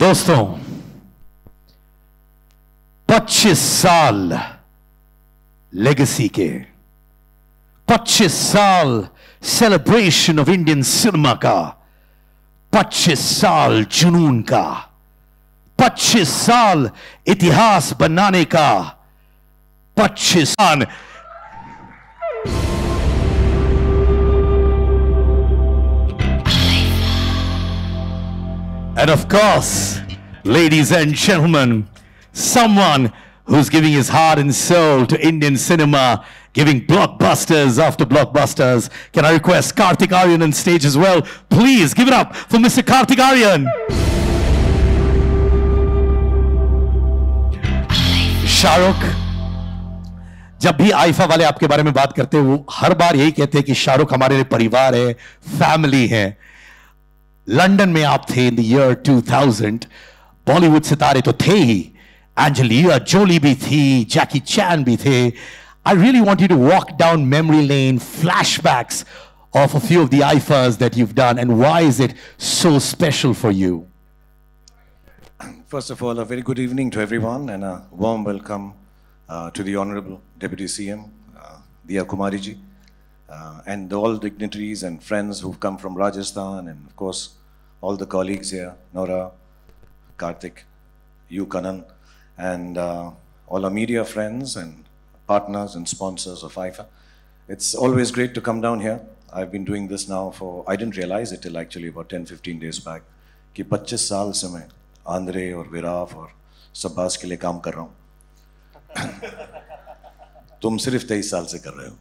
दोस्तों 25 साल लेगेसी के 25 साल सेलिब्रेशन ऑफ इंडियन सिनेमा का 25 साल जुनून का 25 साल इतिहास बनाने का 25 साल and of course, ladies and gentlemen, someone who's giving his heart and soul to Indian cinema, giving blockbusters after blockbusters. Can I request Kartik Aaryan on stage as well? Please give it up for Mr. Kartik Aaryan. Shahrukh, जब भी IIFA वाले आपके बारे में बात करते हैं, वो हर बार यही कहते हैं कि शाहरुख हमारे लिए परिवार है, फैमिली है. लंदन में आप थे इन द ईयर 2000. बॉलीवुड सितारे तो थे ही, एंजेलिना जोली भी थी, जैकी चैन भी थे. I really want you to walk down memory lane, flashbacks of a few of the IFAs that you've done, and why is it so special for you? First of all, a very good evening to everyone and a warm welcome to the Honorable Deputy CM, Diya Kumari ji, and all dignitaries and friends who've come from Rajasthan, and of course, all the colleagues here, Nora, Kartik, you, Kanan, and all our media friends and partners and sponsors of IFA. It's always great to come down here. I've been doing this now for, I didn't realize it till actually about 10-15 days back, कि 25 साल से मैं Andre और विराफ और सब्बास के लिए काम कर रहा हूँ. तुम सिर्फ 23 साल से कर रहे हो,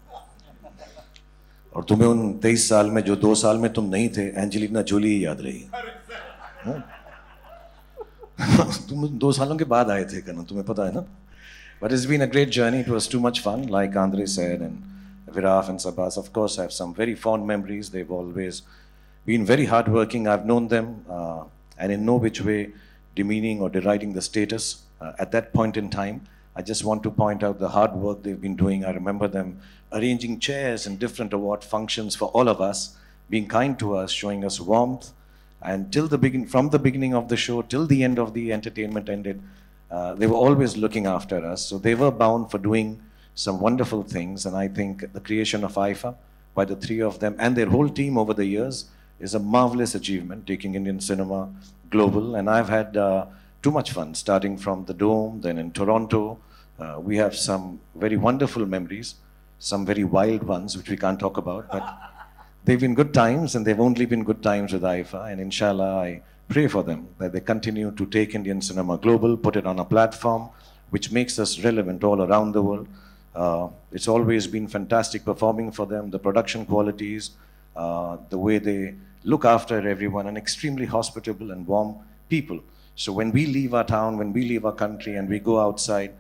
और तुम्हें उन 23 साल में जो 2 साल में तुम नहीं थे, एंजेलिना जोली ही याद रही. तुम 2 सालों के बाद आए थे करना, तुम्हें पता है ना. But it's been a great journey. It was too much fun, like Andre said, and Viraf and Sabas. Of course, I have some very fond memories. They've always been very hardworking. I've known them, and in no which way demeaning or deriding the status. At that point in time, I just want to point out the hard work they've been doing. I remember them arranging chairs and different award functions for all of us, being kind to us, showing us warmth, and from the beginning of the show till the end of the entertainment ended, they were always looking after us. So they were bound for doing some wonderful things, and I think the creation of IFA by the three of them and their whole team over the years is a marvelous achievement, taking Indian cinema global. And I've had too much fun, starting from the Dome, then in Toronto. We have some very wonderful memories, some very wild ones which we can't talk about, but they've been good times, and they've only been good times with IFA, and inshallah I pray for them that they continue to take Indian cinema global, put it on a platform which makes us relevant all around the world. It's always been fantastic performing for them, the production qualities, the way they look after everyone, and extremely hospitable and warm people. So when we leave our town, when we leave our country and we go outside,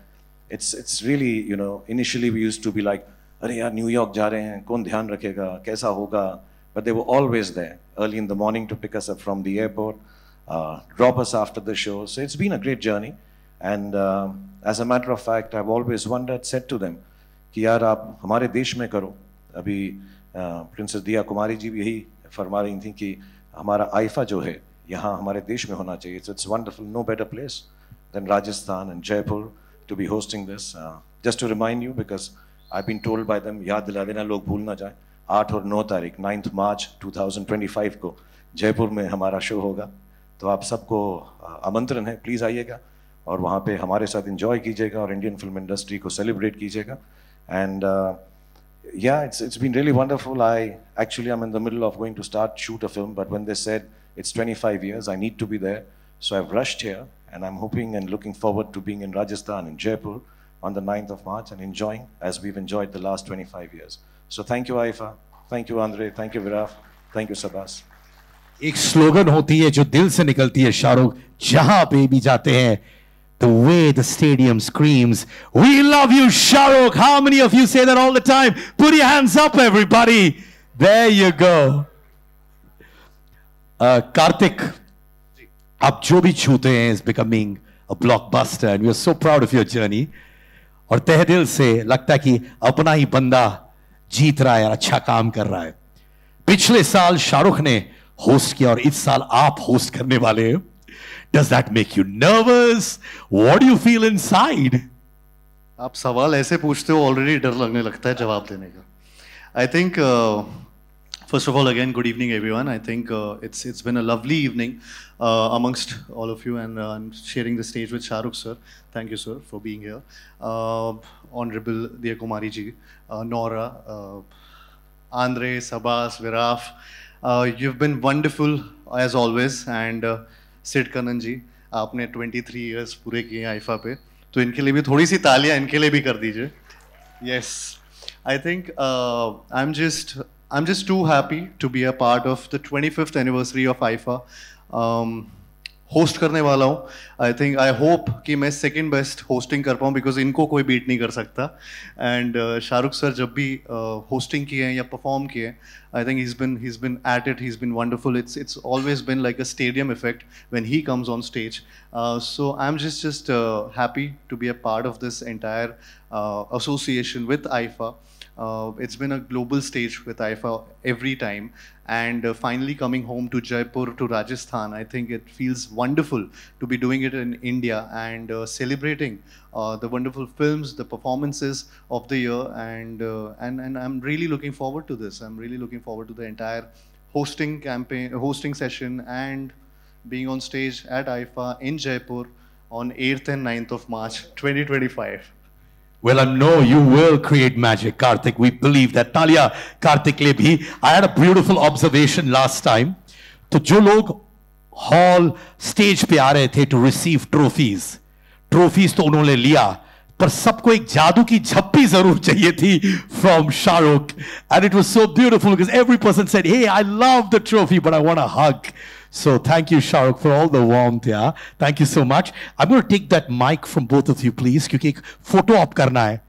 it's really, you know, initially we used to be like, अरे यार new York जा रहे हैं, कौन ध्यान रखेगा, कैसा होगा. But they were always there early in the morning to pick us up from the airport, drop us after the show. So it's been a great journey. And as a matter of fact, I've always wondered, said to them, कि यार आप हमारे देश में करो. अभी princess दिया कुमारी जी भी यही फरमा रही थी कि हमारा आईफा जो है यहाँ हमारे देश में होना चाहिए. So it's wonderful, no better place than Rajasthan and Jaipur to be hosting this. Just to remind you, because I've been told by them, याद दिला देना लोग भूल ना जाए, 8 और 9 तारीख 9th March 2025 को जयपुर में हमारा शो होगा. तो आप सबको आमंत्रण है, प्लीज़ आइएगा और वहाँ पे हमारे साथ एंजॉय कीजिएगा और इंडियन फिल्म इंडस्ट्री को सेलिब्रेट कीजिएगा. And yeah, it's been really wonderful. I'm in the middle of going to start shoot a film, but when they said it's 25 years, I need to be there. So I've rushed here, and I'm hoping and looking forward to being in Rajasthan, in Jaipur, on the 9th of March, and enjoying as we've enjoyed the last 25 years. So thank you, Aifa. Thank you, Andre. Thank you, Viraf. Thank you, Sabas. एक slogan होती है जो दिल से निकलती है शाहरुख, जहां पे भी जाते हैं. The way the stadium screams, "We love you, Shahrukh." How many of you say that all the time? Put your hands up, everybody. There you go. Kartik, आप जो भी छूते हैं is becoming a blockbuster, and we are so proud of your journey. और तहे दिल से लगता है कि अपना ही बंदा जीत रहा है और अच्छा काम कर रहा है. पिछले साल शाहरुख ने होस्ट किया और इस साल आप होस्ट करने वाले हैं. Does that make you nervous? What do you feel inside? आप सवाल ऐसे पूछते हो ऑलरेडी डर लगने लगता है जवाब देने का. I think first of all again good evening everyone. I think it's been a lovely evening amongst all of you and sharing the stage with Shahrukh sir. Thank you sir for being here. Honorable Diya Kumari ji, Nora, Andre, Sabas, Viraf, you've been wonderful as always and Sid Kanan ji, आपने 23 years पूरे किए IIFA पे, तो इनके लिए भी थोड़ी सी तालियां इनके लिए भी कर दीजिए. Yes, I think I'm just too happy to be a part of the 25th anniversary of IFA. Host करने वाला हूँ. आई थिंक आई होप कि मैं सेकंड बेस्ट होस्टिंग कर पाऊँ बिकॉज इनको कोई बीट नहीं कर सकता. एंड शाहरुख सर जब भी होस्टिंग किए हैं या परफॉर्म किए हैं, I think he's been at it, he's been wonderful. It's always been like a stadium effect when he comes on stage. So I'm just happy to be a part of this entire association with IFA. It's been a global stage with IFA every time, and finally coming home to Jaipur, to Rajasthan, I think it feels wonderful to be doing it in India and celebrating the wonderful films, the performances of the year, and I'm really looking forward to this. I'm really looking forward to the entire hosting campaign, hosting session, and being on stage at IFA in Jaipur on 8th and 9th of March 2025. Well, I know you will create magic, Karthik. We believe that. Talia, Karthik le bhi. I had a beautiful observation last time. तो जो लोग hall stage पे आ रहे थे to receive trophies तो उन्होंने लिया, पर सबको एक जादू की झप्पी जरूर चाहिए थी from Shahrukh. And it was so beautiful because every person said, hey, I love the trophy, but I want a hug. So thank you, Shahrukh, for all the warmth. Yeah, thank you so much. I'm going to take that mic from both of you, please, क्योंकि एक photo op करना है.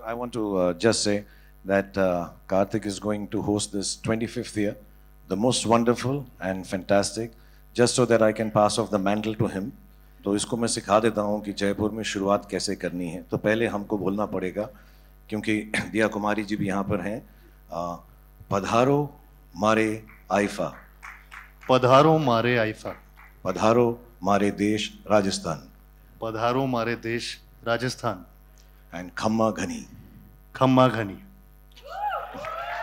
I want to just say that Karthik is going to host this 25th year, the most wonderful and fantastic, just so that I can pass off the mantle to him. तो इसको मैं सिखा देता हूँ कि जयपुर में शुरुआत कैसे करनी है. तो पहले हमको बोलना पड़ेगा, क्योंकि दिया कुमारी जी भी यहाँ पर हैं. पधारो मारे आईफा, पधारो मारे आईफा, पधारो मारे देश राजस्थान, पधारो मारे देश राजस्थान, एंड खम्मा घनी, खम्मा घनी.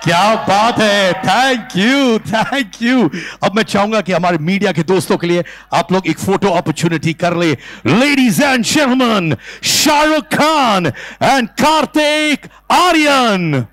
क्या बात है. Thank you, thank you. अब मैं चाहूंगा कि हमारे मीडिया के दोस्तों के लिए आप लोग एक फोटो अपॉर्चुनिटी कर ले. Ladies and gentleman, Shahrukh Khan and Kartik Aaryan.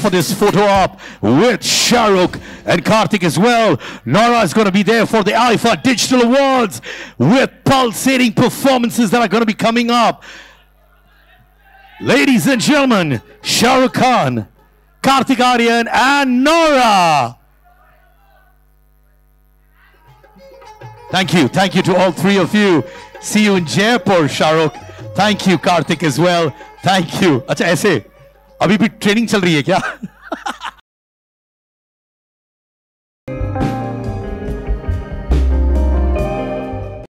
For this photo op with Shahrukh and Karthik as well. Nora is going to be there for the IFA Digital Awards with pulsating performances that are going to be coming up. Ladies and gentlemen, Shahrukh Khan, Karthik Aaryan and Nora. Thank you to all three of you. See you in Jaipur, Shahrukh. Thank you, Karthik as well. Thank you. अच्छा ऐसे अभी भी training चल रही है क्या?